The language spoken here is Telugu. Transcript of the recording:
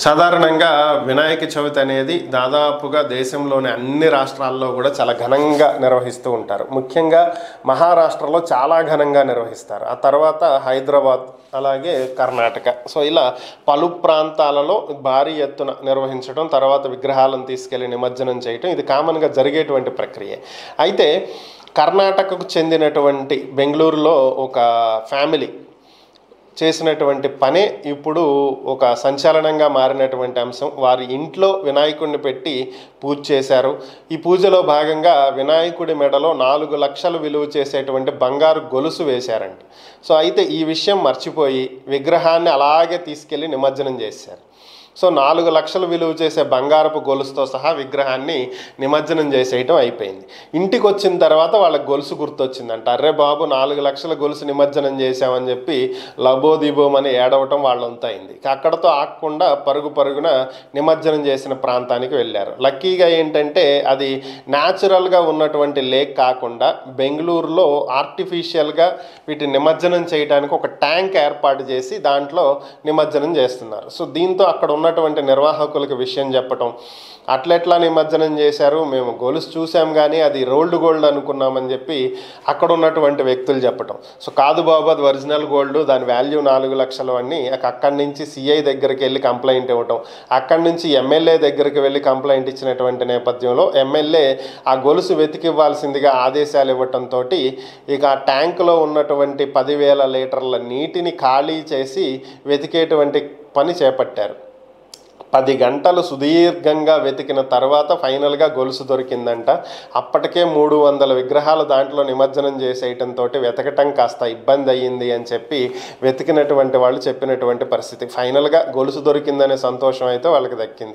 సాధారణంగా వినాయక చవితి అనేది దాదాపుగా దేశంలోని అన్ని రాష్ట్రాల్లో కూడా చాలా ఘనంగా నిర్వహిస్తూ ఉంటారు. ముఖ్యంగా మహారాష్ట్రలో చాలా ఘనంగా నిర్వహిస్తారు. ఆ తర్వాత హైదరాబాద్, అలాగే కర్ణాటక. సో ఇలా పలు ప్రాంతాలలో భారీ ఎత్తున నిర్వహించడం, తర్వాత విగ్రహాలను తీసుకెళ్లి నిమజ్జనం చేయటం ఇది కామన్గా జరిగేటువంటి ప్రక్రియ. అయితే కర్ణాటకకు చెందినటువంటి బెంగళూరులో ఒక ఫ్యామిలీ చేసినటువంటి పనే ఇప్పుడు ఒక సంచలనంగా మారినటువంటి అంశం. వారి ఇంట్లో వినాయకుడిని పెట్టి పూజ చేశారు. ఈ పూజలో భాగంగా వినాయకుడి మెడలో 4 లక్షలు విలువ చేసేటువంటి బంగారు గొలుసు వేశారంట. సో అయితే ఈ విషయం మర్చిపోయి విగ్రహాన్ని అలాగే తీసుకెళ్ళి నిమజ్జనం చేశారు. సో 4 లక్షలు విలువ చేసే బంగారపు గొలుసుతో సహా విగ్రహాన్ని నిమజ్జనం చేసేయటం అయిపోయింది. ఇంటికి వచ్చిన తర్వాత వాళ్ళకి గొలుసు గుర్తొచ్చిందంట. అర్రే బాబు, 4 లక్షల గొలుసు నిమజ్జనం చేశామని చెప్పి లబోదిబోమని ఏడవటం వాళ్ళంతా అయింది. అక్కడతో ఆగకుండా పరుగున నిమజ్జనం చేసిన ప్రాంతానికి వెళ్ళారు. లక్కీగా ఏంటంటే అది న్యాచురల్గా ఉన్నటువంటి లేక్ కాకుండా బెంగళూరులో ఆర్టిఫిషియల్గా వీటిని నిమజ్జనం చేయడానికి ఒక ట్యాంక్ ఏర్పాటు చేసి దాంట్లో నిమజ్జనం చేస్తున్నారు. సో దీంతో అక్కడ ఉన్నటువంటి నిర్వాహకులకు విషయం చెప్పటం, అట్లెట్లా నిమజ్జనం చేశారు, మేము గొలుసు చూసాం కానీ అది రోల్డ్ గోల్డ్ అనుకున్నామని చెప్పి అక్కడ ఉన్నటువంటి వ్యక్తులు చెప్పటం. సో కాదు బాబు, అది ఒరిజినల్ గోల్డ్, దాని వాల్యూ 4 లక్షలు అని అక్కడి నుంచి సిఐ దగ్గరికి వెళ్ళి కంప్లైంట్ ఇవ్వటం, అక్కడి నుంచి ఎమ్మెల్యే దగ్గరికి వెళ్ళి కంప్లైంట్ ఇచ్చినటువంటి నేపథ్యంలో ఎమ్మెల్యే ఆ గొలుసు వెతికివ్వాల్సిందిగా ఆదేశాలు ఇవ్వటంతో ఇక ఆ ట్యాంకులో ఉన్నటువంటి 10,000 లీటర్ల నీటిని ఖాళీ చేసి వెతికేటువంటి పని చేపట్టారు. 10 గంటలు సుదీర్ఘంగా వెతికిన తర్వాత ఫైనల్గా గొలుసు దొరికిందంట. అప్పటికే 300 విగ్రహాలు దాంట్లో నిమజ్జనం చేసేయటంతో వెతకటం కాస్త ఇబ్బంది అయ్యింది అని చెప్పి వెతికినటువంటి వాళ్ళు చెప్పినటువంటి పరిస్థితి. ఫైనల్గా గొలుసు దొరికిందనే సంతోషం అయితే వాళ్ళకి దక్కింది.